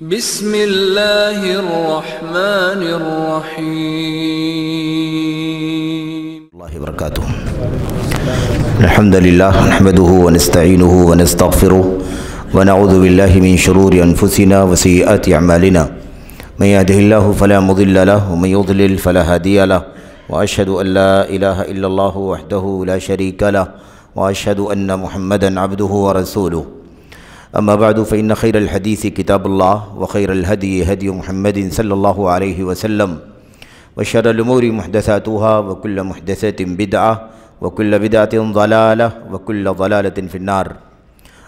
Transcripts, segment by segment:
بسم اللہ الرحمن الرحیم اللہ وبرکاتہ الحمدللہ نحمده ونستعینه ونستغفره ونعوذ باللہ من شرور انفسنا وسیئات اعمالنا من يهده الله فلا مضل له ومن يضلل فلا هادي له واشهد ان لا اله الا الله وحده لا شريك له واشهد ان محمدا عبده ورسوله اما بعد فان خير الحديث كتاب الله وخير الهدي هدي محمد صلى الله عليه وسلم وشر الامور محدثاتها وكل محدثة بدعة وكل بدعة ضلالة وكل ضلالة في النار.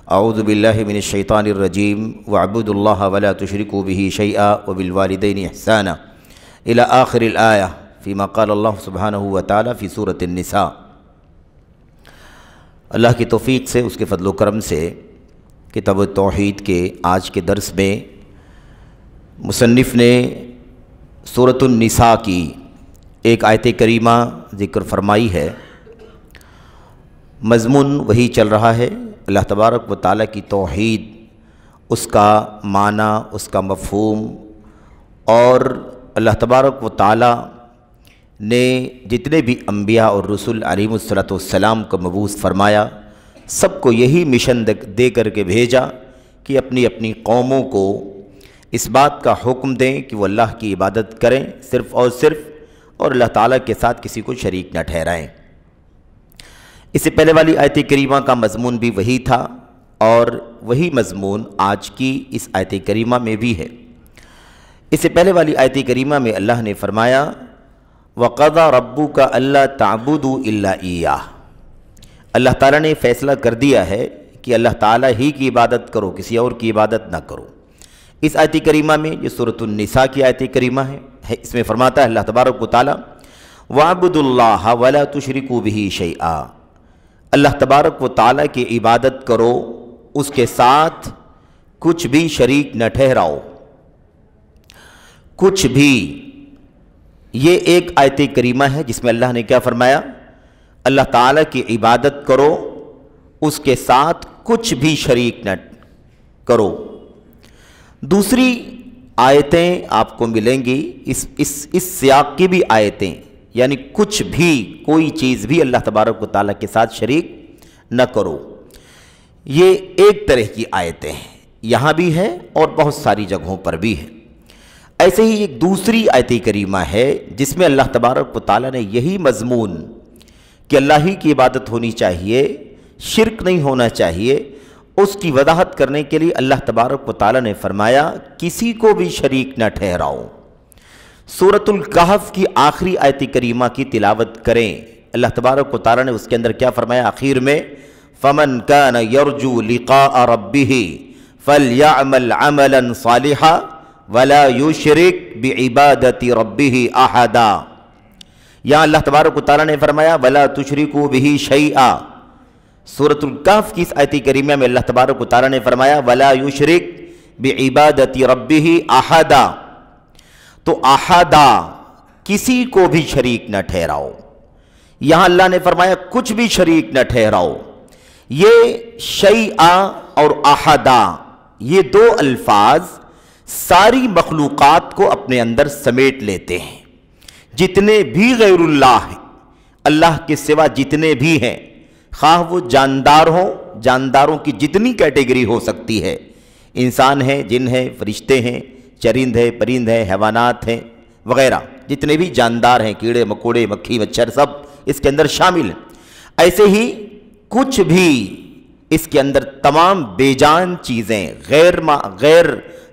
اعوذ بالله من الشيطان الرجيم واعبدوا الله ولا تشركوا به شيئا وبالوالدين احسانا الى آخر الآية فيما قال الله سبحانه وتعالى في سورة النساء. اللہ کی توفیق سے، اس کے فضل و کرم سے کتاب التوحید کے آج کے درس میں مصنف نے سورۃ النساء کی ایک آیت کریمہ ذکر فرمائی ہے. مضمون وہی چل رہا ہے، اللہ تبارک و تعالیٰ کی توحید، اس کا معنی، اس کا مفہوم، اور اللہ تبارک و تعالیٰ نے جتنے بھی انبیاء اور رسول علیہم الصلاۃ والسلام کو مبعوث فرمایا، سب کو یہی مشن دے کر کے بھیجا کہ اپنی اپنی قوموں کو اس بات کا حکم دیں کہ وہ اللہ کی عبادت کریں صرف اور صرف، اور اللہ تعالیٰ کے ساتھ کسی کو شریک نہ ٹھہرائیں. اس سے پہلے والی آیت کریمہ کا مضمون بھی وہی تھا، اور وہی مضمون آج کی اس آیت کریمہ میں بھی ہے. اس سے پہلے والی آیت کریمہ میں اللہ نے فرمایا وَقَضَى رَبُّكَ أَلَّا تَعْبُدُوا إِلَّا إِيَّاهُ. اللہ تعالیٰ نے فیصلہ کر دیا ہے کہ اللہ تعالیٰ ہی کی عبادت کرو، کسی اور کی عبادت نہ کرو. اس آیت کریمہ میں، یہ سورۃ النساء کی آیت کریمہ ہے، اس میں فرماتا ہے اللہ تبارک و تعالیٰ وَاعْبُدُوا اللَّهَ وَلَا تُشْرِكُوا بِهِ شَيْئًا. اللہ تبارک و تعالیٰ کی عبادت کرو، اس کے ساتھ کچھ بھی شریک نہ ٹھہراؤ، کچھ بھی. یہ ایک آیت کریمہ ہے جس میں اللہ نے کیا فرمایا؟ اللہ تعالیٰ کی عبادت کرو، اس کے ساتھ کچھ بھی شریک نہ کرو. دوسری آیتیں آپ کو ملیں گی اس سیاق کی بھی آیتیں، یعنی کچھ بھی، کوئی چیز بھی اللہ تبارک و تعالیٰ کے ساتھ شریک نہ کرو. یہ ایک طرح کی آیتیں ہیں، یہاں بھی ہے اور بہت ساری جگہوں پر بھی ہے. ایسے ہی ایک دوسری آیت کریمہ ہے جس میں اللہ تبارک و تعالیٰ نے یہی مضمون کہ اللہ ہی کی عبادت ہونی چاہیے، شرک نہیں ہونا چاہیے، اس کی وضاحت کرنے کے لیے اللہ تبارک و تعالیٰ نے فرمایا کسی کو بھی شریک نہ ٹھہراؤ. سورۃ الکہف کی آخری آیت کریمہ کی تلاوت کریں. اللہ تبارک و تعالیٰ نے اس کے اندر کیا فرمایا آخر میں؟ فَمَنْ كَانَ يَرْجُو لِقَاءَ رَبِّهِ فَلْيَعْمَلْ عَمَلًا صَالِحًا وَلَا يُشْرِكْ بِعِبَادَةِ رَبِّهِ أَحَدًا. یہاں اللہ تبارک و تعالیٰ نے فرمایا وَلَا تُشْرِكُوا بِهِ شَيْئًا. سورۃ الکہف کی اس آیت کریمہ میں اللہ تبارک و تعالیٰ نے فرمایا وَلَا يُشْرِكْ بِعِبَادَةِ رَبِّهِ أَحَدًا. تو احدا، کسی کو بھی شریک نہ ٹھہراؤ. یہاں اللہ نے فرمایا کچھ بھی شریک نہ ٹھہراؤ. یہ شیئا اور احدا، یہ دو الفاظ ساری مخلوقات کو اپنے اندر سمیٹ لیتے ہیں. جتنے بھی غیر اللہ ہیں، اللہ کے سوا جتنے بھی ہیں، خواہ وہ جاندار ہوں، جانداروں کی جتنی کیٹیگری ہو سکتی ہے، انسان ہیں، جن ہیں، فرشتے ہیں، چرند ہیں، پرند ہیں، حیوانات ہیں وغیرہ، جتنے بھی جاندار ہیں، کیڑے مکوڑے، مکھی مچھر، سب اس کے اندر شامل ہیں. ایسے ہی کچھ بھی اس کے اندر تمام بے جان چیزیں، غیر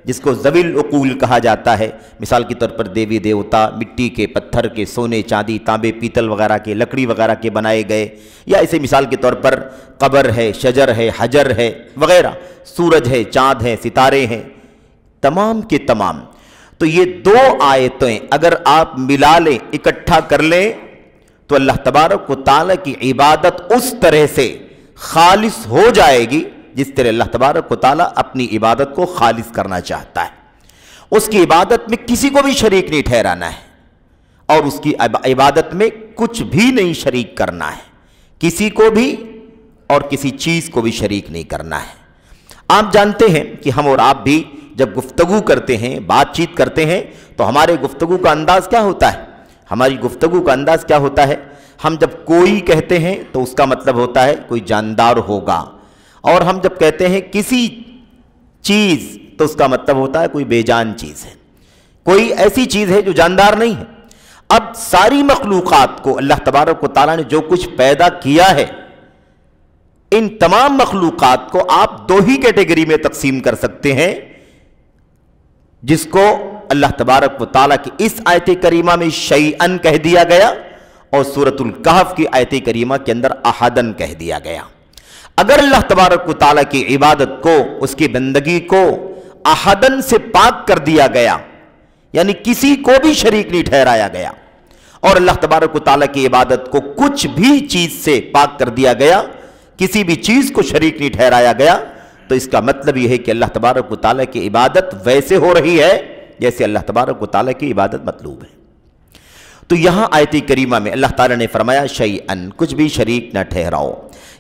جس کو ذوی العقول کہا جاتا ہے، مثال کے طور پر دیوی دیوتا، مٹی کے، پتھر کے، سونے چاندی، تانبے پیتل وغیرہ کے، لکڑی وغیرہ کے بنائے گئے، یا ایسے مثال کے طور پر قبر ہے، شجر ہے، حجر ہے وغیرہ، سورج ہے، چاند ہے، ستارے ہیں، تمام کے تمام. تو یہ دو آیتیں اگر آپ ملا لیں، اکٹھا کر لیں، تو اللہ تبارک و تعالیٰ کی عبادت اس طرح سے خالص ہو جائے گی جس طرح اللہ تبارک و تعالیٰ اپنی عبادت کو خالص کرنا چاہتا ہے. اس کی عبادت میں کسی کو بھی شریک نہیں ٹھہرانا ہے، اور اس کی عبادت میں کچھ بھی نہیں شریک کرنا ہے، کسی کو بھی اور کسی چیز کو بھی شریک نہیں کرنا ہے. آپ جانتے ہیں کہ ہم اور آپ بھی جب گفتگو کرتے ہیں، بات چیت کرتے ہیں، تو ہمارے گفتگو کا انداز کیا ہوتا ہے؟ ہماری گفتگو کا انداز کیا ہوتا ہے؟ ہم جب کوئی کہتے ہیں تو اس کا مطلب ہوتا ہے کوئی جاندار ہوگا، اور ہم جب کہتے ہیں کسی چیز تو اس کا مطلب ہوتا ہے کوئی بے جان چیز ہے، کوئی ایسی چیز ہے جو جاندار نہیں ہے۔ اب ساری مخلوقات کو اللہ تبارک و تعالیٰ نے جو کچھ پیدا کیا ہے، ان تمام مخلوقات کو آپ دو ہی کیٹیگری میں تقسیم کر سکتے ہیں، جس کو اللہ تبارک و تعالیٰ کی اس آیت کریمہ میں شیئن کہہ دیا گیا، اور سورۃ الکہف کی آیت کریمہ کے اندر احدن کہہ دیا گیا۔ اگر اللہ تبارک و تعالیٰ کی عبادت کو، اس کی بندگی کو احدن سے پاک کر دیا گیا، یعنی کسی کو بھی شریک نہیں ٹھہرایا گیا، اور اللہ تبارک و تعالیٰ کی عبادت کو کچھ بھی چیز سے پاک کر دیا گیا، کسی بھی چیز کو شریک نہیں ٹھہرایا گیا، تو اس کا مطلب یہ ہے کہ اللہ تبارک و تعالیٰ کی عبادت ویسے ہو رہی ہے جیسے اللہ تبارک و تعالیٰ کی عبادت مطلوب ہے۔ تو یہاں آیت کریمہ میں اللہ تعالیٰ نے فرمایا شیئن، کچھ بھی شریک نہ ٹھہراؤ۔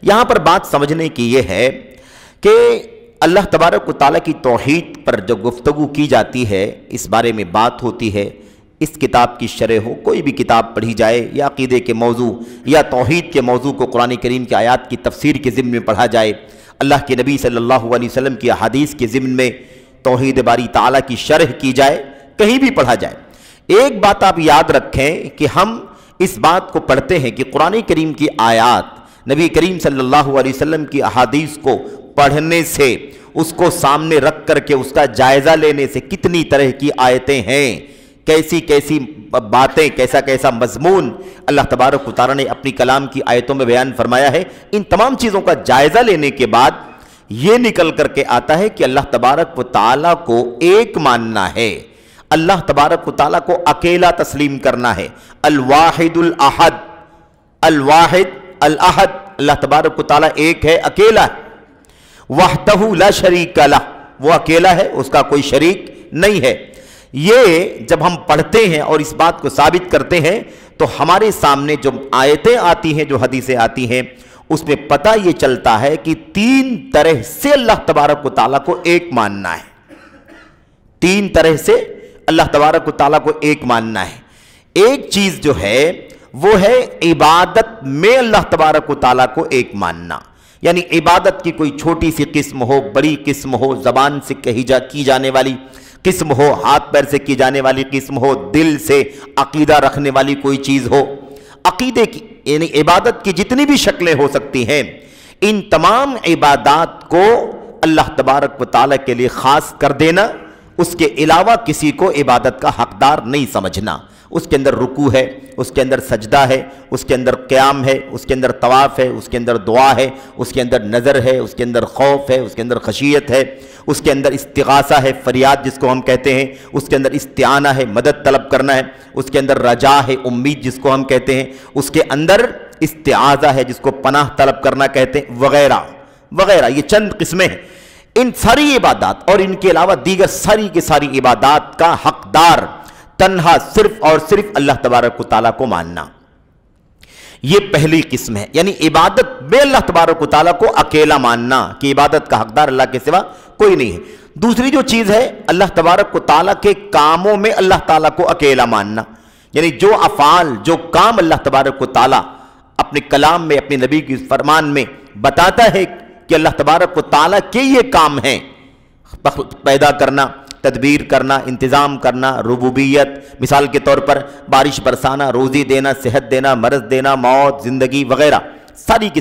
یہاں پر بات سمجھنے کی یہ ہے کہ اللہ تبارک و تعالیٰ کی توحید پر جو گفتگو کی جاتی ہے، اس بارے میں بات ہوتی ہے، اس کتاب کی شرح ہو، کوئی بھی کتاب پڑھی جائے، یا عقیدے کے موضوع یا توحید کے موضوع کو قرآن کریم کی آیات کی تفسیر کے ضمن میں پڑھا جائے، اللہ کے نبی صلی اللہ علیہ وسلم کی احادیث کے ضمن میں توحید باری تعالیٰ کی شرح کی جائے، کہیں بھی پڑھا جائے، ایک بات آپ یاد رکھیں کہ ہم اس بات کو پڑھتے ہیں کہ قرآن کریم کی آیات، نبی کریم صلی اللہ علیہ وسلم کی احادیث کو پڑھنے سے، اس کو سامنے رکھ کر کے اس کا جائزہ لینے سے کتنی طرح کی آیتیں ہیں، کیسی کیسی باتیں، کیسا کیسا مضمون اللہ تبارک و تعالیٰ نے اپنی کلام کی آیتوں میں بیان فرمایا ہے، ان تمام چیزوں کا جائزہ لینے کے بعد یہ نکل کر کے آتا ہے کہ اللہ تبارک و تعالیٰ کو ایک ماننا ہے، اللہ تبارک و تعالیٰ کو اکیلا تسلیم کرنا ہے، الواحد الاحد، الواحد الاحد، اللہ تبارک و تعالیٰ ایک ہے، اکیلا ہے، وحدہ لا شریک لہ، وہ اکیلا ہے، اس کا کوئی شریک نہیں ہے۔ یہ جب ہم پڑھتے ہیں اور اس بات کو ثابت کرتے ہیں تو ہمارے سامنے جو آیتیں آتی ہیں، جو حدیثیں آتی ہیں، اس میں پتہ یہ چلتا ہے کہ تین طرح سے اللہ تبارک و تعالیٰ کو ایک ماننا ہے، تین طرح سے اللہ تبارک و تعالیٰ کو ایک ماننا ہے۔ ایک چیز جو ہے وہ ہے عبادت میں اللہ تبارک و تعالیٰ کو ایک ماننا، یعنی عبادت کی کوئی چھوٹی سی قسم ہو، بڑی قسم ہو، زبان سے کی جانے والی قسم ہو، ہاتھ پیر سے کی جانے والی قسم ہو، دل سے عقیدہ رکھنے والی کوئی چیز ہو، عقیدے کی یعنی عبادت کی جتنی بھی شکلیں ہو سکتی ہیں، ان تمام عبادات کو اللہ تبارک و تعالیٰ کے لیے خاص کر دینا، اس کے علاوہ کسی کو عبادت کا حقدار نہیں سمجھنا۔ اس کے اندر رکوع ہے، اس کے اندر سجدہ ہے، اس کے اندر قیام ہے، اس کے اندر طواف ہے، اس کے اندر دعا ہے، اس کے اندر نظر ہے، اس کے اندر خوف ہے، اس کے اندر خشیت ہے، اس کے اندر استغاثہ ہے، فریاد جس کو ہم کہتے ہیں، اس کے اندر استعانہ ہے، مدد طلب کرنا ہے، اس کے اندر رجا ہے، امید جس کو ہم کہتے ہیں، اس کے اندر استعاذہ ہے جس کو پناہ طلب کرنا کہتے ہیں، وغیرہ وغیرہ۔ یہ چند قسمیں ہیں۔ ان ساری عبادات اور ان کے علاوہ دیگر ساری کی ساری عبادات کا حقدار تنہا صرف اور صرف اللہ تبارک و تعالیٰ کو ماننا، یہ پہلی قسم ہے، یعنی عبادت میں اللہ تبارک و تعالیٰ کو اکیلا ماننا کہ عبادت کا حقدار اللہ کے سوا کوئی نہیں ہے۔ دوسری جو چیز ہے اللہ تبارک و تعالیٰ کے کاموں میں اللہ تعالیٰ کو اکیلا ماننا، یعنی جو افعال، جو کام اللہ تبارک و تعالیٰ اپنے کلام میں، اپنے نبی کی فرمان میں بتاتا ہے کہ اللہ تبارک و تعالیٰ کے یہ کام ہیں، پیدا کرنا، تدبیر کرنا، انتظام کرنا، ربوبیت، مثال کے طور پر بارش برسانا، روزی دینا، صحت دینا، مرض دینا، موت، زندگی وغیرہ، ساری کی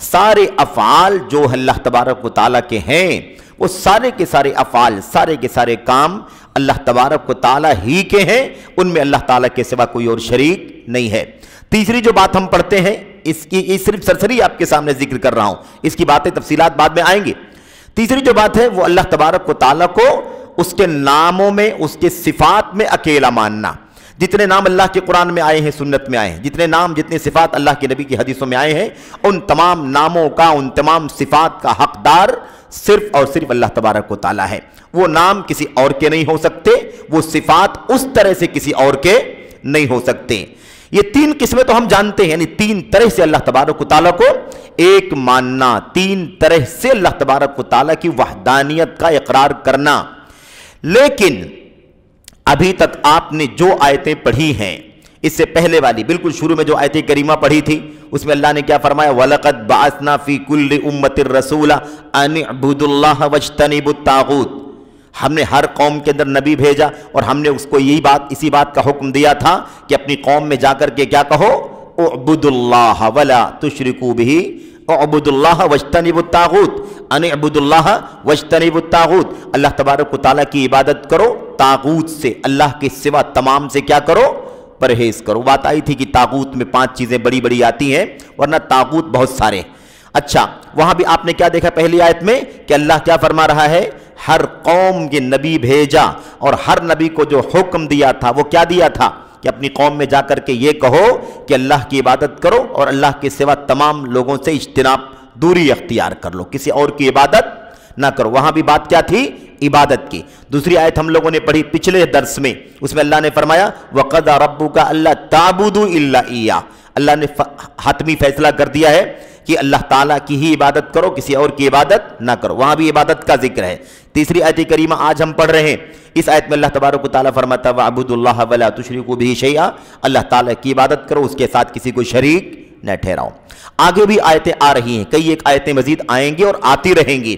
سارے افعال جو اللہ تبارک و تعالیٰ کے ہیں، وہ سارے کے سارے افعال، سارے کے سارے کام اللہ تبارک و تعالیٰ ہی کے ہیں، ان میں اللہ تعالیٰ کے سوا کوئی اور شریک نہیں ہے۔ تیسری جو بات ہم پڑھتے ہیں، اس کی صرف سرسری آپ کے سامنے ذکر کر رہا ہوں، اس کی باتیں تفصیلات بعد میں آئیں گی۔ تیسری جو بات ہے وہ اللہ تبارک و تعالیٰ کو اس کے ناموں میں، اس کے صفات میں اکیلا ماننا۔ جتنے نام اللہ کے قرآن میں آئے ہیں، سنت میں آئے ہیں، جتنے نام، جتنے صفات اللہ کے نبی کی حدیثوں میں آئے ہیں، ان تمام ناموں کا، ان تمام صفات کا حقدار صرف اور صرف اللہ تبارک و تعالیٰ ہے۔ وہ نام کسی اور کے نہیں ہو سکتے، وہ صفات اس طرح سے کسی اور کے نہیں ہو سکتے۔ یہ تین قسمیں تو ہم جانتے ہیں، یعنی تین طرح سے اللہ تبارک و تعالیٰ کو ایک ماننا، تین طرح سے اللہ تبارک و تعالیٰ کی وحدانیت کا اقرار کرنا۔ لیکن ابھی تک آپ نے جو آیتیں پڑھی ہیں، اس سے پہلے والی بالکل شروع میں جو آیت کریمہ پڑھی تھی، اس میں اللہ نے کیا فرمایا؟ وَلَقَدْ بَعَثْنَا فِي كُلِّ أُمَّةٍ رَسُولًا أَنِ اعْبُدُوا اللَّهَ وَاجْتَنِبُوا الطَّاغُوتَ۔ ہم نے ہر قوم کے اندر نبی بھیجا اور ہم نے اس کو اسی بات کا حکم دیا تھا کہ اپنی قوم میں جا کر کے کیا کہو؟ اعبدوا اللہ ولا تشرکوا بہ، اعبدوا اللہ واجتنبوا الطاغوت، ان اعبدوا اللہ واجتنبوا الطاغوت، اللہ تبارک و تعالیٰ کی عبادت کرو، طاغوت سے، اللہ کے سوا تمام سے کیا کرو؟ پرہیز کرو۔ بات آئی تھی کہ طاغوت میں 5 چیزیں بڑی بڑی آتی ہیں، ورنہ طاغوت بہت سارے۔ اچھا، وہاں بھی آپ نے کیا دیکھا پہلی آیت میں کہ اللہ کیا فرما رہا ہے؟ ہر قوم کے نبی بھیجا اور ہر نبی کو جو حکم دیا تھا وہ کیا دیا تھا کہ اپنی قوم میں جا کر کے یہ کہو کہ اللہ کی عبادت کرو اور اللہ کے سوا تمام لوگوں سے اجتناب، دوری اختیار کر لو، کسی اور کی عبادت نہ کرو۔ وہاں بھی بات کیا تھی؟ عبادت کی۔ دوسری آیت ہم لوگوں نے پڑھی پچھلے درس میں، اس میں اللہ نے فرمایا وَقَضَىٰ رَبُّكَ أَلَّا تَعْبُدُوا إِلَّا إِيَّاهُ، اللہ نے حتمی فیصلہ کر دیا ہے کہ اللہ تعالیٰ کی ہی عبادت کرو، کسی اور کی عبادت نہ کرو۔ وہاں بھی عبادت کا ذکر ہے۔ تیسری آیت کریمہ آج ہم پڑھ رہے ہیں، اس آیت میں اللہ تبارک و تعالیٰ فرماتا وَاعْبُدُوا اللَّهَ وَلَا تُشْرِكُوا بِهِ شَيْئًا، اللہ تعالیٰ کی عبادت کرو، اس کے ساتھ کسی کو شریک نہ ٹھہراؤ۔ آگے بھی آیتیں آ رہی ہیں، کئی ایک آیتیں مزید آئیں گی اور آتی رہیں گی۔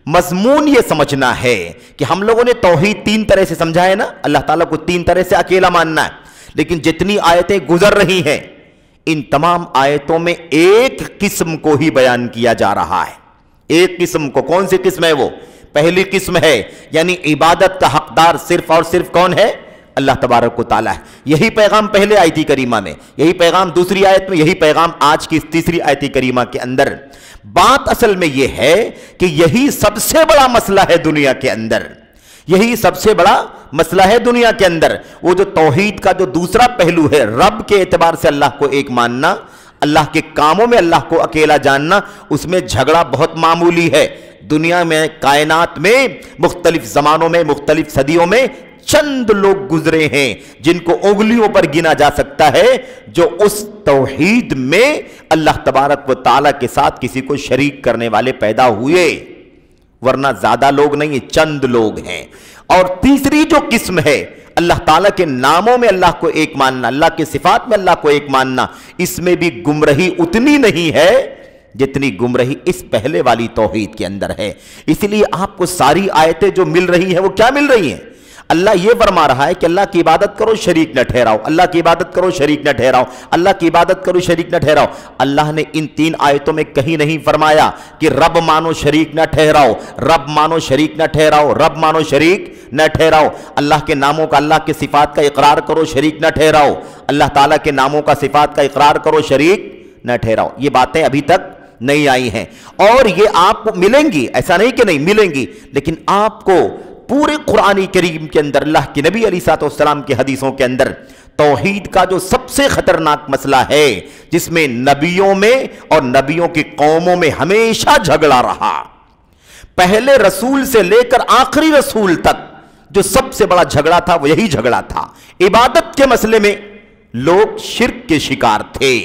مضمون یہ سمجھنا ہے کہ ہم لوگوں نے توحید 3 طرح سے سمجھا ہے نا، اللہ تعالیٰ کو 3 طرح سے اکیلا ماننا ہے، لیکن جتنی آیتیں گزر رہی ہیں ان تمام آیتوں میں ایک قسم کو ہی بیان کیا جا رہا ہے۔ ایک قسم کو، کون سی قسم ہے وہ؟ پہلی قسم ہے، یعنی عبادت کا حقدار صرف اور صرف کون ہے؟ اللہ تبارک و تعالیٰ ہے۔ یہی پیغام پہلے آیت کریمہ میں، یہی پیغام دوسری آیت میں، یہی پیغام آج کی اس تیسری آیت کریمہ کے اندر۔ بات اصل میں یہ ہے کہ یہی سب سے بڑا مسئلہ ہے دنیا کے اندر، یہی سب سے بڑا مسئلہ ہے دنیا کے اندر۔ وہ جو توحید کا جو دوسرا پہلو ہے، رب کے اعتبار سے اللہ کو ایک ماننا، اللہ کے کاموں میں اللہ کو اکیلا جاننا، اس میں جھگڑا بہت معمولی ہے۔ دنیا میں، کائنات میں، مختلف زمانوں میں، مختلف صدیوں میں چند لوگ گزرے ہیں جن کو انگلیوں پر گنا جا سکتا ہے جو اس توحید میں اللہ تبارک و تعالیٰ کے ساتھ کسی کو شریک کرنے والے پیدا ہوئے، ورنہ زیادہ لوگ نہیں ہیں، چند لوگ ہیں۔ اور تیسری جو قسم ہے، اللہ تعالیٰ کے ناموں میں اللہ کو ایک ماننا، اللہ کے صفات میں اللہ کو ایک ماننا، اس میں بھی گمراہی اتنی نہیں ہے جتنی گمراہی اس پہلے والی توحید کے اندر ہے۔ اس لیے آپ کو ساری آیتیں جو مل رہی ہیں وہ کیا مل رہی ہیں؟ اللہ یہ فرما رہا ہے کہ اللہ کی عبادت کرو، شریک نہ ٹھہراؤ، اللہ کی عبادت کرو، شریک نہ ٹھہراؤ، اللہ کی عبادت کرو، شریک نہ ٹھہراؤ۔ اللہ نے ان 3 آیتوں میں کہیں نہیں فرمایا کہ رب مانو شریک نہ ٹھہراؤ، رب مانو شریک نہ ٹھہراؤ، رب مانو شریک نہ ٹھہراؤ۔ اللہ کے ناموں کا، اللہ کے صفات کا اقرار کرو، شریک نہ ٹھہراؤ، اللہ تعالیٰ کے ناموں کا، صفات کا اقرار کرو، شریک نہ ٹھہراؤ۔ یہ باتیں ابھی تک نہیں آئی ہیں اور یہ آپ کو ملیں گی، ایسا نہیں کہ نہیں ملیں گی، لیکن آپ کو پورے قرآن کریم کے اندر، اللہ کے نبی علیہ السلام کی حدیثوں کے اندر توحید کا جو سب سے خطرناک مسئلہ ہے، جس میں نبیوں میں اور نبیوں کی قوموں میں ہمیشہ جھگڑا رہا، پہلے رسول سے لے کر آخری رسول تک جو سب سے بڑا جھگڑا تھا وہ یہی جھگڑا تھا۔ عبادت کے مسئلے میں لوگ شرک کے شکار تھے۔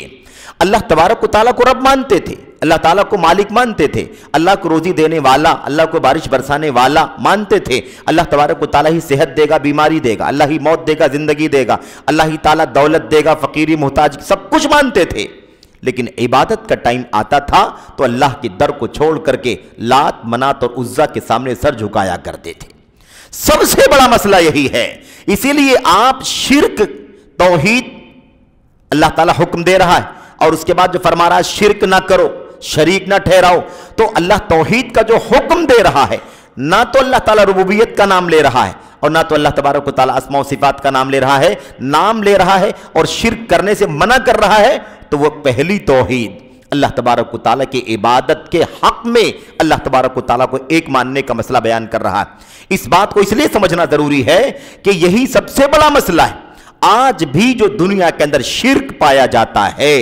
اللہ تبارک و تعالیٰ کو رب مانتے تھے، اللہ تعالیٰ کو مالک مانتے تھے، اللہ کو روزی دینے والا، اللہ کو بارش برسانے والا مانتے تھے، اللہ تبارک و تعالیٰ ہی صحت دے گا، بیماری دے گا، اللہ ہی موت دے گا، زندگی دے گا، اللہ ہی تعالیٰ دولت دے گا، فقیری محتاج سب کچھ مانتے تھے۔ لیکن عبادت کا ٹائم آتا تھا تو اللہ کے در کو چھوڑ کر کے لات، منات اور عزا کے سامنے سر جھکایا کرتے تھے۔ سب سے بڑا مسئلہ یہی ہے، اسی لیے آپ شرک، توحید اللہ تعالیٰ حکم دے رہا ہے اور اس کے بعد جو فرما رہا ہے شرک نہ کرو، شریک نہ ٹھہراؤ، تو اللہ توحید کا جو حکم دے رہا ہے، نہ تو اللہ تعالیٰ ربوبیت کا نام لے رہا ہے اور نہ تو اللہ تبارک و تعالیٰ اسماء و صفات کا نام لے رہا ہے، نام لے رہا ہے اور شرک کرنے سے منع کر رہا ہے، تو وہ پہلی توحید اللہ تبارک و تعالیٰ کی عبادت کے حق میں اللہ تبارک و تعالیٰ کو ایک ماننے کا مسئلہ بیان کر رہا ہے۔ اس بات کو اس لیے سمجھنا ضروری ہے کہ یہی سب سے بڑا مسئلہ ہے۔ آج بھی جو دنیا کے اندر شرک پایا جاتا ہے،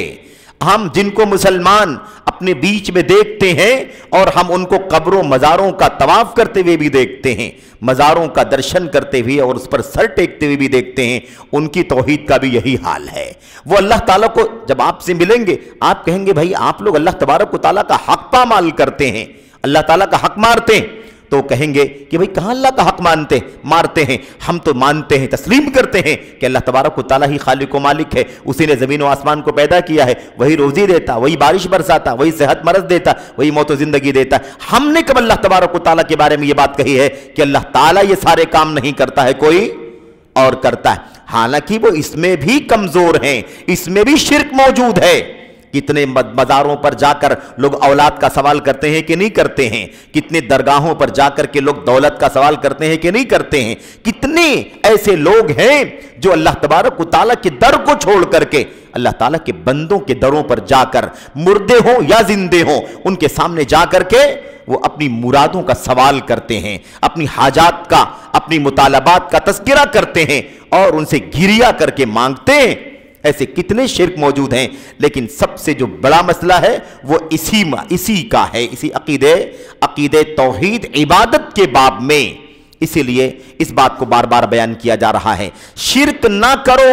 ہم جن کو مسلمان اپنے بیچ میں دیکھتے ہیں اور ہم ان کو قبروں مزاروں کا طواف کرتے ہوئے بھی دیکھتے ہیں، مزاروں کا درشن کرتے ہوئے اور اس پر سر ٹیکتے ہوئے بھی دیکھتے ہیں، ان کی توحید کا بھی یہی حال ہے۔ وہ اللہ تعالیٰ کو جب آپ سے ملیں گے آپ کہیں گے بھائی آپ لوگ اللہ تبارک و تعالیٰ کا حق پامال کرتے ہیں، اللہ تعالیٰ کا حق مارتے ہیں، تو کہیں گے کہ بھئی کہاں اللہ کا حق مارتے ہیں، ہم تو مانتے ہیں، تسلیم کرتے ہیں کہ اللہ تبارک و تعالیٰ ہی خالق و مالک ہے، اسی نے زمین و آسمان کو پیدا کیا ہے، وہی روزی دیتا، وہی بارش برساتا، وہی صحت مرض دیتا، وہی موت و زندگی دیتا. ہم نے کب اللہ تبارک و تعالیٰ کے بارے میں یہ بات کہی ہے کہ اللہ تعالیٰ یہ سارے کام نہیں کرتا ہے، کوئی اور کرتا ہے؟ حالانکہ وہ اس میں بھی کمزور ہیں، اس میں بھی شرک موجود ہے. کتنے مزاروں پر جا کر لوگ اولاد کا سوال کرتے ہیں کہ نہیں کرتے ہیں؟ کتنے درگاہوں پر جا کر کے لوگ دولت کا سوال کرتے ہیں کہ نہیں کرتے ہیں؟ کتنے ایسے لوگ ہیں جو اللہ تبارک و تعالیٰ کے در کو چھوڑ کر کے اللہ تعالیٰ کے بندوں کے دروں پر جا کر، مردے ہوں یا زندے ہوں، ان کے سامنے جا کر کے وہ اپنی مرادوں کا سوال کرتے ہیں، اپنی حاجات کا، اپنی مطالبات کا تذکرہ کرتے ہیں اور ان سے گریہ کر کے مانگتے ہیں. ایسے کتنے شرک موجود ہیں. لیکن سب سے جو بڑا مسئلہ ہے وہ اسی کا ہے، اسی عقیدے توحید عبادت کے باب میں. اسی لیے اس بات کو بار بار بیان کیا جا رہا ہے. شرک نہ کرو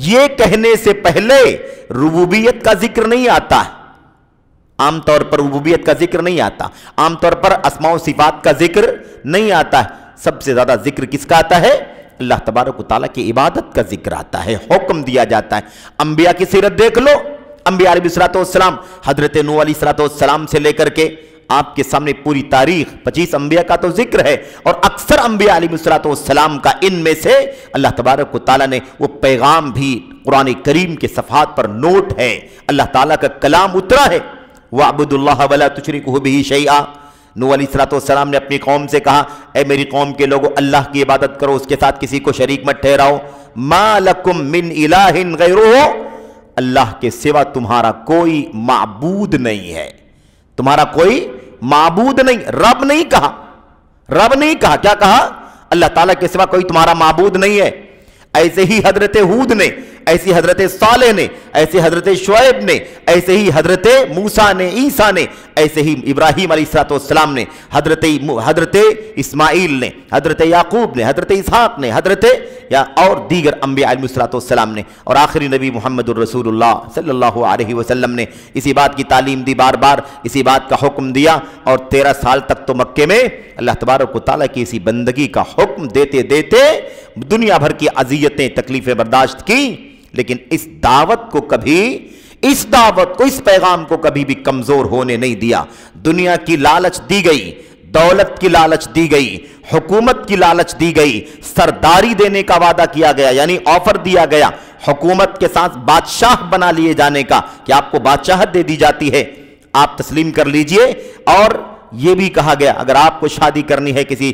یہ کہنے سے پہلے ربوبیت کا ذکر نہیں آتا ہے. عام طور پر ربوبیت کا ذکر نہیں آتا، عام طور پر اسماء و صفات کا ذکر نہیں آتا ہے. سب سے زیادہ ذکر کس کا آتا ہے؟ اللہ تبارک و تعالیٰ کی عبادت کا ذکر آتا ہے، حکم دیا جاتا ہے. انبیاء کی سیرت دیکھ لو. انبیاء علیہ السلام، حضرت نوح علیہ السلام سے لے کر کے آپ کے سامنے پوری تاریخ 25 انبیاء کا تو ذکر ہے، اور اکثر انبیاء علیہ السلام کا ان میں سے اللہ تبارک و تعالیٰ نے وہ پیغام بھی قرآن کریم کے صفحات پر نوٹ ہے، اللہ تعالیٰ کا کلام اترا ہے. وَاعْبُدُوا اللَّهَ وَلَا تُشْرِكُوا بِهِ شَيْئًا. نوح علیہ السلام نے اپنی قوم سے کہا، اے میری قوم کے لوگوں، اللہ کی عبادت کرو، اس کے ساتھ کسی کو شریک مت ٹھہراؤ. مَا لَكُم مِّنْ إِلَٰهٍ غَيْرُهُ. اللہ کے سوا تمہارا کوئی معبود نہیں ہے، تمہارا کوئی معبود نہیں. رب نہیں کہا، کیا کہا؟ اللہ تعالیٰ کے سوا کوئی تمہارا معبود نہیں ہے. ایسے ہی حضرت ہود نے، ایسی حضرت صالح نے، ایسے حضرت شعیب نے، ایسے ہی حضرت موسیٰ نے، عیسیٰ نے، ایسے ہی ابراہیم علیہ السلام نے، حضرت اسماعیل نے، حضرت یعقوب نے، حضرت اسحاق نے، اور دیگر انبیاء علیہ السلام نے، اور آخری نبی محمد الرسول اللہ صلی اللہ علیہ وسلم نے اسی بات کی تعلیم دی، بار بار اسی بات کا حکم دیا. اور 13 سال تک تو مکے میں اللہ تبارک و تعالیٰ کی اسی بندگی کا حکم دیتے دیتے دنیا بھر کی اذیتیں، تکلیفیں برداشت کی. لیکن اس دعوت کو، اس پیغام کو کبھی بھی کمزور ہونے نہیں دیا. دنیا کی لالچ دی گئی، دولت کی لالچ دی گئی، حکومت کی لالچ دی گئی، سرداری دینے کا وعدہ کیا گیا، یعنی آفر دیا گیا حکومت کے ساتھ بادشاہ بنا لیے جانے کا، کہ آپ کو بادشاہت دے دی جاتی ہے، آپ تسلیم کر لیجئے. اور یہ بھی کہا گیا اگر آپ کو شادی کرنی ہے کسی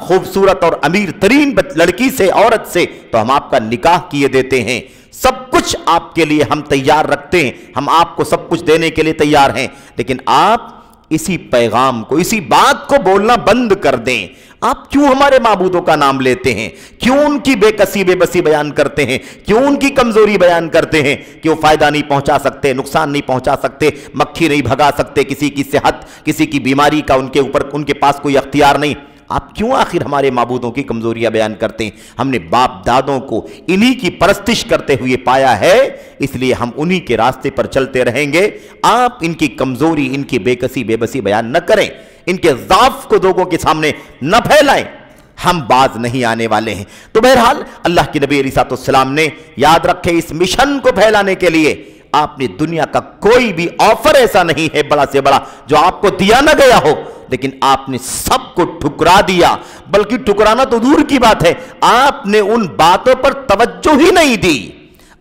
خوبصورت اور امیر ترین لڑکی سے، عورت سے، تو ہم آپ کا نکاح کیے دیتے ہیں. سب کچھ آپ کے لیے ہم تیار رکھتے ہیں، ہم آپ کو سب کچھ دینے کے لیے تیار ہیں. لیکن آپ اسی پیغام کو، اسی بات کو بولنا بند کر دیں. آپ کیوں ہمارے معبودوں کا نام لیتے ہیں؟ کیوں ان کی بے کسی بے بسی بیان کرتے ہیں؟ کیوں ان کی کمزوری بیان کرتے ہیں کہ وہ فائدہ نہیں پہنچا سکتے، نقصان نہیں پہنچا سکتے، مکھی نہیں بھگا سکتے، کسی کی صحت، کسی کی بیماری کا ان کے پاس کوئی اختیار نہیں؟ آپ کیوں آخر ہمارے معبودوں کی کمزوریاں بیان کرتے ہیں؟ ہم نے باپ دادوں کو انہی کی پرستش کرتے ہوئے پایا ہے، اس لیے ہم انہی کے راستے پر چلتے رہیں گے. آپ ان کی کمزوری، ان کی بے کسی بے بسی بیان نہ کریں، ان کے ضعف کو لوگوں کے سامنے نہ پھیلائیں. ہم باز نہیں آنے والے ہیں. تو بہرحال اللہ کے نبی علیہ السلام نے، یاد رکھے، اس مشن کو پھیلانے کے لیے آپ نے دنیا کا کوئی بھی آفر ایسا نہیں ہے بڑا سے بڑا جو آپ کو دیا نہ گیا ہو، لیکن آپ نے سب کو ٹھکرا دیا. بلکہ ٹھکرانا تو دور کی بات ہے، آپ نے ان باتوں پر توجہ ہی نہیں دی.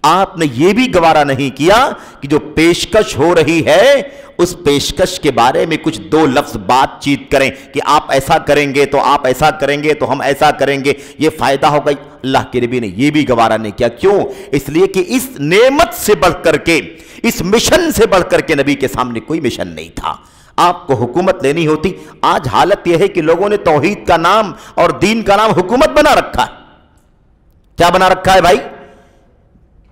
آپ نے یہ بھی گوارا نہیں کیا کہ جو پیشکش ہو رہی ہے اس پیشکش کے بارے میں کچھ 2 لفظ بات چیت کریں کہ آپ ایسا کریں گے تو آپ ایسا کریں گے تو ہم ایسا کریں گے، یہ فائدہ ہوگا. اللہ کے نبی نے یہ بھی گوارا نہیں کیا. کیوں؟ اس لیے کہ اس نعمت سے بڑھ کر کے، اس مشن سے بڑھ کر کے نبی کے سامنے کوئی مشن نہیں تھا. آپ کو حکومت لینی ہوتی. آج حالت یہ ہے کہ لوگوں نے توحید کا نام اور دین کا نام حکومت بنا رکھا ہے. کیا بنا رکھا ہے بھائی؟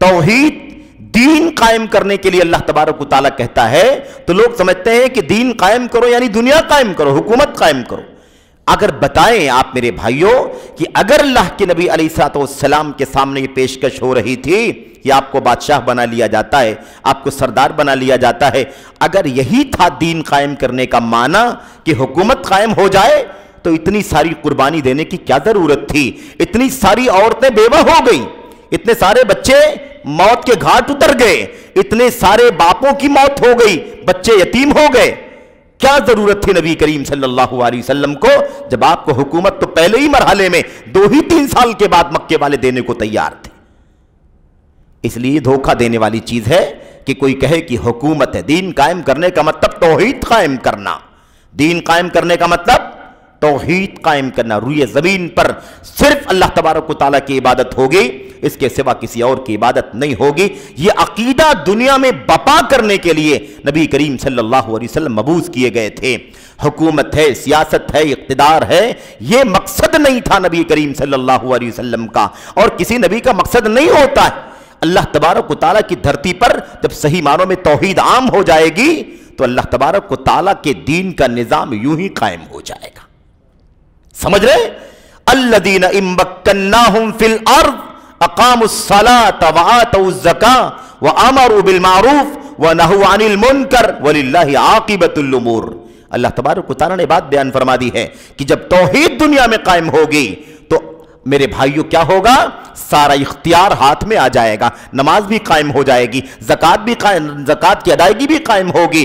توحید، دین قائم کرنے کے لیے اللہ تبارک و تعالیٰ کہتا ہے تو لوگ سمجھتے ہیں کہ دین قائم کرو یعنی دنیا قائم کرو، حکومت قائم کرو. اگر بتائیں آپ میرے بھائیوں کہ اگر اللہ کے نبی علیہ السلام کے سامنے یہ پیشکش ہو رہی تھی کہ آپ کو بادشاہ بنا لیا جاتا ہے، آپ کو سردار بنا لیا جاتا ہے، اگر یہی تھا دین قائم کرنے کا معنی کہ حکومت قائم ہو جائے، تو اتنی ساری قربانی دینے کی کیا ضرورت تھی؟ اتنی ساری عورتیں بیوہ ہو گئیں، اتنے سارے بچے موت کے گھاٹ اتر گئے، اتنے سارے باپوں کی موت ہو گئی، بچے یتیم ہو گئے، کیا ضرورت تھی نبی کریم صلی اللہ علیہ وسلم کو، جب آپ کو حکومت تو پہلے ہی مرحلے میں 2-3 سال کے بعد مکے والے دینے کو تیار تھے؟ اس لیے دھوکہ دینے والی چیز ہے کہ کوئی کہے کہ حکومت ہے۔ دین قائم کرنے کا مطلب توحید قائم کرنا، دین قائم کرنے کا مطلب توحید قائم کرنا، روئے زمین پر صرف اللہ تبارک و تعالیٰ کی عبادت ہوگی، اس کے سوا کسی اور کی عبادت نہیں ہوگی۔ یہ عقیدہ دنیا میں بپا کرنے کے لیے نبی کریم صلی اللہ علیہ وسلم مبعوث کیے گئے تھے۔ حکومت ہے، سیاست ہے، اقتدار ہے، یہ مقصد نہیں تھا نبی کریم صلی اللہ علیہ وسلم کا، اور کسی نبی کا مقصد نہیں ہوتا ہے۔ اللہ تبارک و تعالیٰ کی دھرتی پر جب صحیح معنوں میں توحید عام ہو جائے گی تو اللہ تبارک و تعالیٰ کے دین کا نظام یوں ہی قائم ہو جائے گا۔ سمجھ رہے؟ الذین ان مکناہم فی الارض اقاموا الصلاۃ وآتوا الزکاۃ وامروا بالمعروف ونہوا عن المنکر وللہ عاقبۃ الامور۔ اللہ تبارک و تعالیٰ نے بات بیان فرما دی ہے کہ جب توحید دنیا میں قائم ہوگی تو میرے بھائیوں کیا ہوگا؟ سارا اختیار ہاتھ میں آ جائے گا، نماز بھی قائم ہو جائے گی، زکوٰۃ کی ادائیگی بھی قائم ہوگی،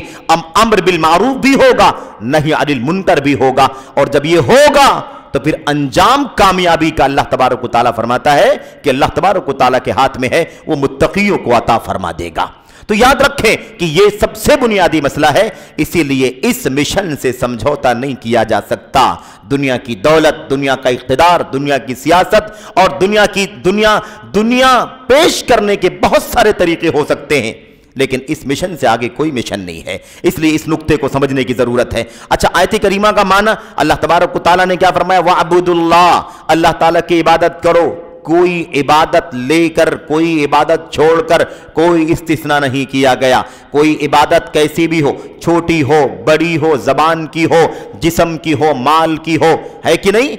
امر بالمعروف بھی ہوگا، نہی عن المنکر بھی ہوگا، اور جب یہ ہوگا تو پھر انجام کامیابی کا اللہ تبارک و تعالیٰ فرماتا ہے کہ اللہ تبارک و تعالیٰ کے ہاتھ میں ہے، وہ متقیوں کو عطا فرما دے گا۔ تو یاد رکھیں کہ یہ سب سے بنیادی مسئلہ ہے، اسی لیے اس مشن سے سمجھوتا نہیں کیا جا سکتا۔ دنیا کی دولت، دنیا کا اقتدار، دنیا کی سیاست اور دنیا پیش کرنے کے بہت سارے طریقے ہو سکتے ہیں، لیکن اس مشن سے آگے کوئی مشن نہیں ہے، اس لیے اس نقطے کو سمجھنے کی ضرورت ہے۔ اچھا، آیت کریمہ کا معنی اللہ تبارک و تعالیٰ نے کیا فرمایا؟ وَعْبُدُوا اللَّهَ، اللہ تعالیٰ کی عبادت کرو۔ کوئی عبادت لے کر، کوئی عبادت چھوڑ کر کوئی استثناء نہیں کیا گیا۔ کوئی عبادت کیسی بھی ہو، چھوٹی ہو، بڑی ہو، زبان کی ہو، جسم کی ہو، مال کی ہو، ہے کہ نہیں؟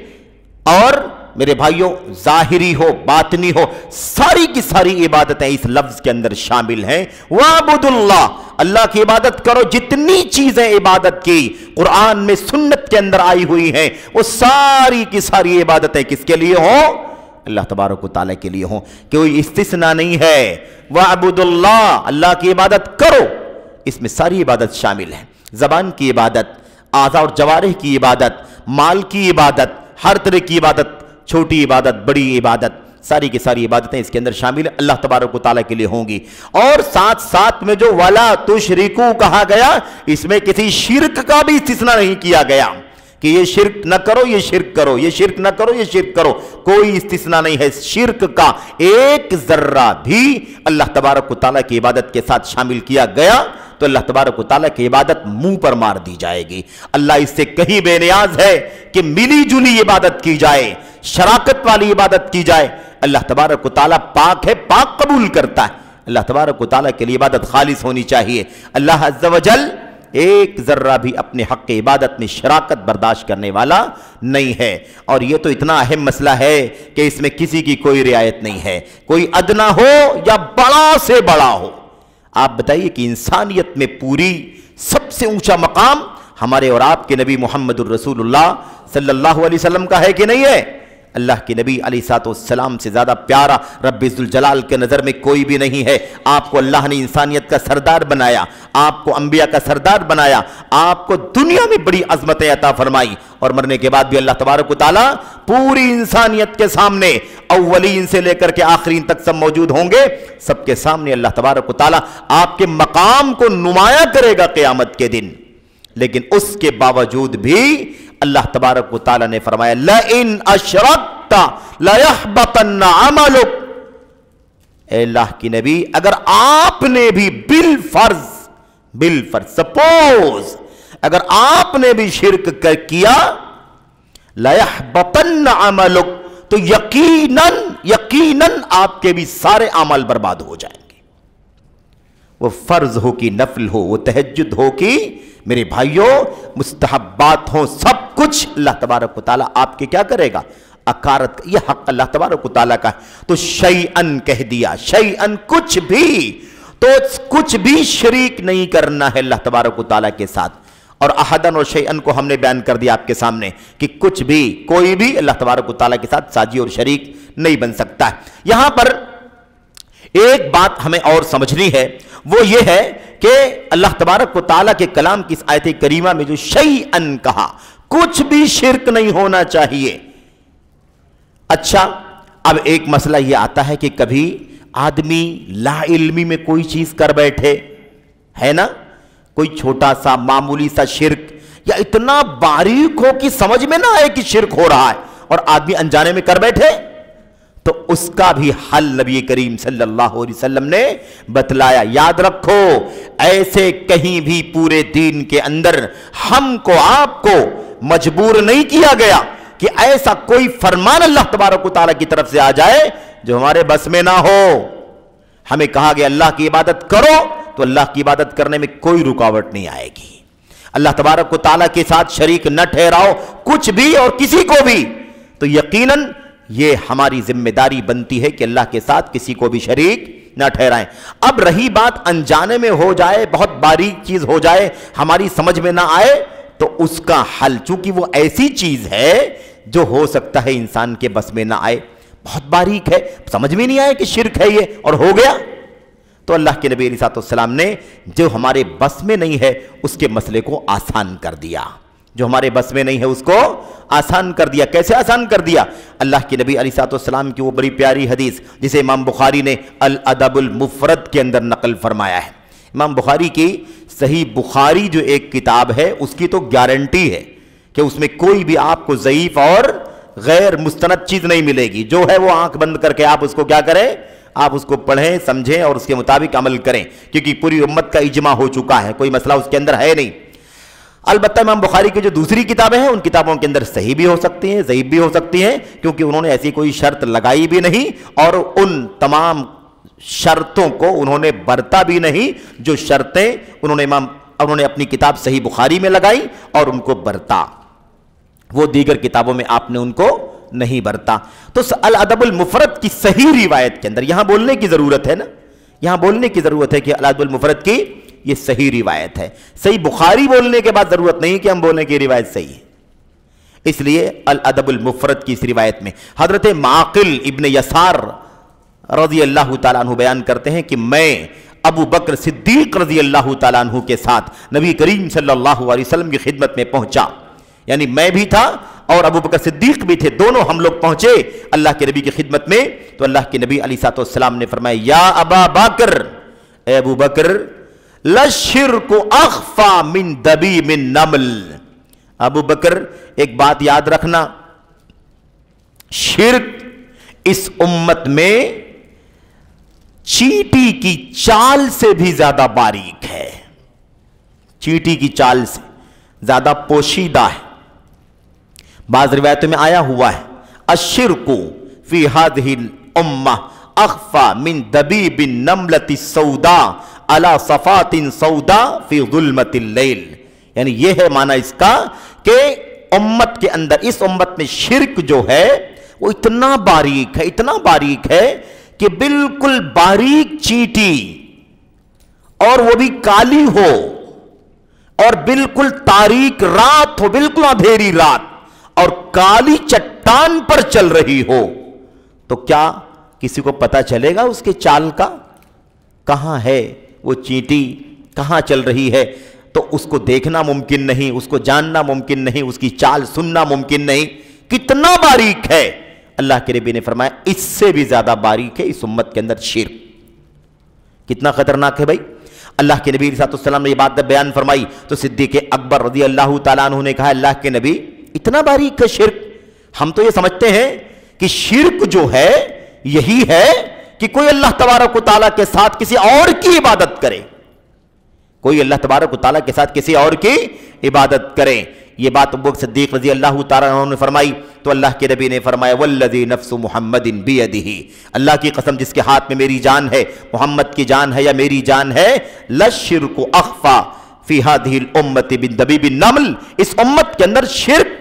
اور میرے بھائیوں، ظاہری ہو، باطنی ہو، ساری کی ساری عبادتیں اس لفظ کے اندر شامل ہیں۔ وَعْبُدُوا اللَّهَ، اللہ کی عبادت کرو۔ جتنی چیزیں عبادت کی قرآن میں، سنت کے اندر آئی ہوئی ہیں، وہ ساری کی ساری عبادتیں کس کے لیے ہوں؟ اللہ تبارک و تعالیٰ کے لیے ہوں، کوئی استثناء نہیں ہے۔ وَعْبُدُوا اللَّهَ، اللہ کی عبادت کرو، اس میں ساری عبادت شامل ہے۔ زبان کی عبادت، اعضاء اور جوارح کی عبادت، مال کی عبادت، ہر طرح کی عبادت، چھوٹی عبادت، بڑی عبادت، ساری کی ساری عبادتیں اس کے اندر شامل ہیں، اللہ تبارک و تعالیٰ کے لیے ہوں گی۔ اور ساتھ ساتھ میں جو وَلَا تُشْرِكُوا کہا گیا، اس میں کسی شرک کا بھی استثناء نہیں کیا گیا کہ یہ شرک نہ کرو، یہ شرک کرو، یہ شرک نہ کرو، یہ شرک کرو، کوئی استثناء نہیں ہے۔ شرک کا ایک ذرہ بھی اللہ تبارک و تعالیٰ کی عبادت کے ساتھ شامل کیا گیا تو اللہ تبارک و تعالیٰ کی عبادت منہ پر مار دی جائے گی۔ اللہ اس سے کہیں بے نیاز ہے کہ ملی جلی عبادت کی جائے، شراکت والی عبادت کی جائے۔ اللہ تبارک و تعالیٰ پاک ہے، پاک قبول کرتا ہے۔ اللہ تبارک و تعالیٰ کے لیے عبادت خالص ہونی چاہیے۔ اللہ عز و جل ایک ذرہ بھی اپنے حق عبادت میں شراکت برداشت کرنے والا نہیں ہے، اور یہ تو اتنا اہم مسئلہ ہے کہ اس میں کسی کی کوئی رعایت نہیں ہے، کوئی ادنا ہو یا بڑا سے بڑا ہو۔ آپ بتائیے کہ انسانیت میں پوری سب سے اونچا مقام ہمارے اور آپ کے نبی محمد الرسول اللہ صلی اللہ علیہ وسلم کا ہے کہ نہیں ہے؟ اللہ کے نبی علیہ السلام سے زیادہ پیارا رب ذوالجلال کے نظر میں کوئی بھی نہیں ہے۔ آپ کو اللہ نے انسانیت کا سردار بنایا، آپ کو انبیاء کا سردار بنایا، آپ کو دنیا میں بڑی عظمتیں عطا فرمائی، اور مرنے کے بعد بھی اللہ تبارک و تعالیٰ پوری انسانیت کے سامنے، اولین سے لے کر کے آخرین تک سب موجود ہوں گے، سب کے سامنے اللہ تبارک و تعالیٰ آپ کے مقام کو نمایاں کرے گا قیامت کے دن۔ لیکن اس کے باوجود بھی اللہ تبارک و تعالیٰ نے فرمایا لَإِنْ أَشْرَكْتَ لَيَحْبَطَنَّ عَمَلُكَ، اے اللہ کی نبی، اگر آپ نے بھی بالفرض سپوز اگر آپ نے بھی شرک کیا، لَيَحْبَطَنَّ عَمَلُكَ، تو یقیناً آپ کے بھی سارے اعمال برباد ہو جائیں گے۔ وہ فرض ہو کہ نفل ہو، وہ تہجد ہو کہ میرے بھائیوں مستحبات ہوں، سب کچھ اللہ تبارک و تعالیٰ آپ کے کیا کرے گا؟ اکارت، یہ حق اللہ تبارک و تعالیٰ کا ہے۔ تو شیئن کہہ دیا، شیئن کچھ بھی، تو کچھ بھی شریک نہیں کرنا ہے اللہ تبارک و تعالیٰ کے ساتھ۔ اور احدن اور شیئن کو ہم نے بیان کر دیا آپ کے سامنے کہ کچھ بھی کوئی بھی اللہ تبارک و تعالیٰ کے ساتھ ساجی اور شریک نہیں بن سکتا ہے۔ یہاں پر ایک بات ہمیں اور سمجھنی ہے، وہ یہ ہے کہ اللہ تبارک و تعالیٰ کے کلام کی اس آیت کریمہ میں جو شیئن کہا، کچھ بھی شرک نہیں ہونا چاہیے۔ اچھا، اب ایک مسئلہ یہ آتا ہے کہ کبھی آدمی لا علمی میں کوئی چیز کر بیٹھے، ہے نا، کوئی چھوٹا سا معمولی سا شرک، یا اتنا باریک ہو کہ سمجھ میں نہ آئے کہ شرک ہو رہا ہے اور آدمی انجانے میں کر بیٹھے، تو اس کا بھی حل نبی کریم صلی اللہ علیہ وسلم نے بتلایا۔ یاد رکھو، ایسے کہیں بھی پورے دین کے اندر ہم کو آپ کو مجبور نہیں کیا گیا کہ ایسا کوئی فرمان اللہ تبارک و تعالیٰ کی طرف سے آ جائے جو ہمارے بس میں نہ ہو۔ ہمیں کہا گیا اللہ کی عبادت کرو، تو اللہ کی عبادت کرنے میں کوئی رکاوٹ نہیں آئے گی۔ اللہ تبارک و تعالیٰ کے ساتھ شریک نہ ٹھہراؤ کچھ بھی اور کسی کو بھی، تو یقیناً یہ ہماری ذمہ داری بنتی ہے کہ اللہ کے ساتھ کسی کو بھی شریک نہ ٹھہرائیں۔ اب رہی بات انجانے میں ہو جائے، بہت باریک چیز ہو جائے، ہماری سمجھ میں نہ آئے، تو اس کا حل، چونکہ وہ ایسی چیز ہے جو ہو سکتا ہے انسان کے بس میں نہ آئے، بہت باریک ہے، سمجھ میں نہیں آئے کہ شرک ہے یہ اور ہو گیا، تو اللہ کے نبی علیہ السلام نے جو ہمارے بس میں نہیں ہے اس کے مسئلے کو آسان کر دیا۔ جو ہمارے بس میں نہیں ہے اس کو آسان کر دیا۔ کیسے آسان کر دیا؟ اللہ کے نبی علیہ السلام کی وہ بڑی پیاری حدیث جسے امام بخاری نے الادب المفرد کے اندر نقل فرمایا ہے۔ امام بخاری کی صحیح بخاری جو ایک کتاب ہے، اس کی تو گارنٹی ہے کہ اس میں کوئی بھی آپ کو ضعیف اور غیر مستند چیز نہیں ملے گی۔ جو ہے وہ آنکھ بند کر کے آپ اس کو کیا کریں، آپ اس کو پڑھیں، سمجھیں اور اس کے مطابق عمل کریں، کیونکہ پوری امت کا اجماع ہو چکا ہے، کوئی مسئلہ اس کے اندر ہے نہیں۔ البتہ امام بخاری کی جو دوسری کتابیں ہیں، ان کتابوں کے اندر صحیح بھی ہو سکتی ہیں، ضعیف بھی ہو سکتی ہیں، کیونکہ انہوں نے ایسی کوئی شرط لگائی بھی نہیں اور ان تمام شرطوں کو انہوں نے برتا بھی نہیں جو شرطیں انہوں نے اپنی کتاب صحیح بخاری میں لگائی اور ان کو برتا، وہ دیگر کتابوں میں آپ نے ان کو نہیں برتا۔ تو الادب المفرد کی صحیح روایت کے اندر یہاں بولنے کی ضرورت ہے نا، یہاں بولنے کی ضرورت ہے کہ الادب المفرد کی یہ صحیح روایت ہے۔ صحیح بخاری بولنے کے بعد ضرورت نہیں کہ ہم بولیں کہ روایت صحیح ہے، اس لیے الادب المفرد کی اس روایت میں حضرت معقل ابن یسار رضی اللہ تعالیٰ عنہ بیان کرتے ہیں کہ میں ابو بکر صدیق رضی اللہ تعالیٰ عنہ کے ساتھ نبی کریم صلی اللہ علیہ وسلم کی خدمت میں پہنچا، یعنی میں بھی تھا اور ابو بکر صدیق بھی تھے، دونوں ہم لوگ پہنچے اللہ کے نبی کی خدمت میں، تو اللہ کے نبی علیہ السلام نے فرمایا یا ابا بکر، اے ابو بکر، لَشِرْكُ أَخْفَى مِن دَبِيبِ النَّمْلِ، ابو بکر ایک بات یاد رکھنا، شرک اس امت میں چیٹی کی چال سے بھی زیادہ باریک ہے، چیٹی کی چال سے زیادہ پوشیدہ ہے۔ بعض روایتوں میں آیا ہوا ہے الشرک فی هذه الامہ اخفى من دبیب النملۃ السوداء علی صفات سوداء فی ظلمۃ اللیل، یعنی یہ ہے معنی اس کا کہ امت کے اندر، اس امت میں شرک جو ہے وہ اتنا باریک ہے، اتنا باریک ہے کہ بالکل باریک چیٹی اور وہ بھی کالی ہو اور بالکل تاریک رات ہو، بالکل اندھیری رات اور کالی چٹان پر چل رہی ہو، تو کیا کسی کو پتا چلے گا اس کے چال کا؟ کہاں ہے وہ چیٹی، کہاں چل رہی ہے؟ تو اس کو دیکھنا ممکن نہیں، اس کو جاننا ممکن نہیں، اس کی چال سننا ممکن نہیں، کتنا باریک ہے۔ اللہ کے نبی نے فرمایا اس سے بھی زیادہ باریک ہے اس امت کے اندر شرک۔ کتنا خطرناک ہے بھائی۔ اللہ کے نبی صلی اللہ علیہ وسلم نے یہ بات بیان فرمائی تو صدیق اکبر رضی اللہ تعالیٰ عنہ نے کہا اللہ کے نبی اتنا باریک ہے شرک؟ ہم تو یہ سمجھتے ہیں کہ شرک جو ہے یہی ہے کہ کوئی اللہ تبارک و تعالیٰ کے ساتھ کسی اور کی عبادت کرے، کوئی اللہ تبارک و تعالیٰ کے ساتھ کسی اور کی عبادت کرے۔ یہ بات ابو بکر صدیق رضی اللہ تعالیٰ عنہ نے فرمائی تو اللہ کے نبی نے فرمایا والذی نفس محمد بیدہ، اللہ کی قسم جس کے ہاتھ میں میری جان ہے، محمد کی جان ہے یا میری جان ہے، لَشِرْكُ أَخْفَى فِي هَذِهِ الْأُمَّةِ مِن دَبِيبِ النَّمْلِ، اس امت کے اندر شرک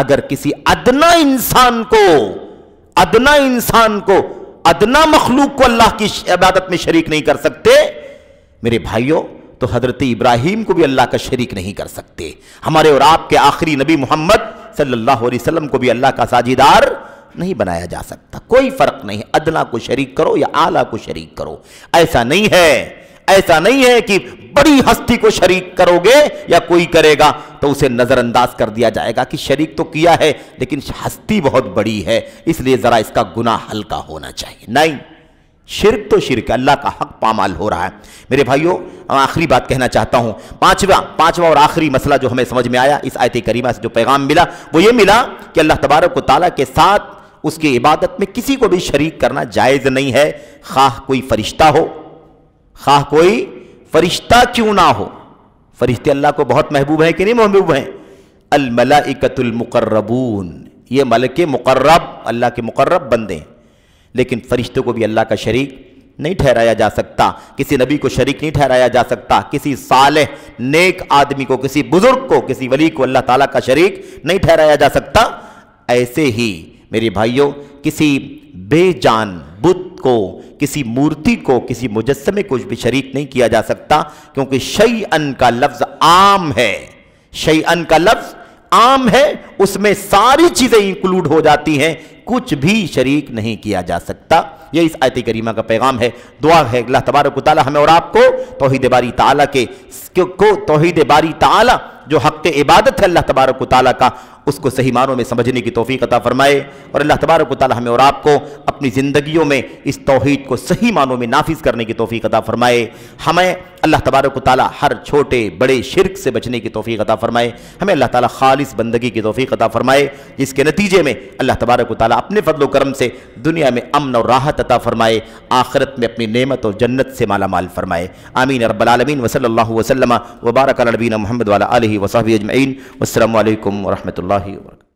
اگر کسی ادنا انسان کو ادنا مخلوق کو اللہ کی عبادت میں شریک نہیں کر سکتے میرے بھائیوں، تو حضرت ابراہیم کو بھی اللہ کا شریک نہیں کر سکتے. ہمارے اور آپ کے آخری نبی محمد صلی اللہ علیہ وسلم کو بھی اللہ کا ساجدار نہیں بنایا جا سکتا. کوئی فرق نہیں، ادنا کو شریک کرو یا اعلیٰ کو شریک کرو. ایسا نہیں ہے کہ بڑی ہستی کو شریک کرو گے یا کوئی کرے گا تو اسے نظر انداز کر دیا جائے گا کہ شریک تو کیا ہے لیکن ہستی بہت بڑی ہے اس لیے ذرا اس کا گناہ ہلکا ہونا چاہیے. نہیں، شرک تو شرک، اللہ کا حق پامال ہو رہا ہے. میرے بھائیوں، آخری بات کہنا چاہتا ہوں، پانچواں اور آخری مسئلہ جو ہمیں سمجھ میں آیا اس آیت کریمہ سے جو پیغام ملا وہ یہ ملا کہ اللہ تبارک و تعالیٰ کے ساتھ اس کی عبادت میں کسی کو بھی شریک کرنا جائز نہیں ہے، خواہ کوئی فرشتہ ہو، خواہ کوئی فرشتہ کیوں نہ ہو. فرشتے اللہ کو بہت محبوب ہیں کہ نہیں محبوب ہیں؟ الملائکۃ المقربون، یہ ملک مقرب، اللہ کے مقرب بندے ہیں. لیکن فرشتوں کو بھی اللہ کا شریک نہیں ٹھہرایا جا سکتا، کسی نبی کو شریک نہیں ٹھہرایا جا سکتا، کسی صالح نیک آدمی کو، کسی بزرگ کو، کسی ولی کو اللہ تعالیٰ کا شریک نہیں ٹھہرایا جا سکتا. ایسے ہی میرے بھائیوں کسی بے جان بت کو، کسی مورتی کو، کسی مجسمے کو بھی شریک نہیں کیا جا سکتا، کیونکہ شیئن کا لفظ عام ہے. شیئن کا لفظ عام ہے، اس میں ساری چیزیں انکلوڈ ہو جاتی ہیں، کچھ بھی شریک نہیں کیا جا سکتا. یہ اس آیت کریمہ کا پیغام ہے. دعا ہے اللہ تبارک و تعالی ہمیں اور آپ کو توحید باری تعالی توحید باری تعالی جو حق عبادت ہے اللہ تبارک و تعالی کا، اس کو صحیح معنوں میں سمجھنے کی توفیق عطا فرمائے. اور اللہ تبارک و تعالی ہمیں اور آپ کو اپنی زندگیوں میں اس توحید کو صحیح معنوں میں نافذ کرنے کی توفیق عطا فرمائے. ہمیں اللہ تبارک و تعالی ہر چھوٹے بڑے شرک سے بچنے کی توفیق عطا فرمائے. ہمیں اللہ تعالی خالص بندگی کی توفیق عطا فرمائے، جس کے نتیجے میں اللہ تبارک و تعالی اپنے فضل و کرم سے دنیا میں امن اور راحت عطا فرمائے، آخرت میں اپنی نعمت اور جنت سے مالا مال فرمائے. آمین رب العالمین. وصلی اللہ وسلم وبارک علی نبینا محمد وعلی آلہ وصحبہ اجمعین. والسلام علیکم ورحمۃ اللہ وبرکاتہ.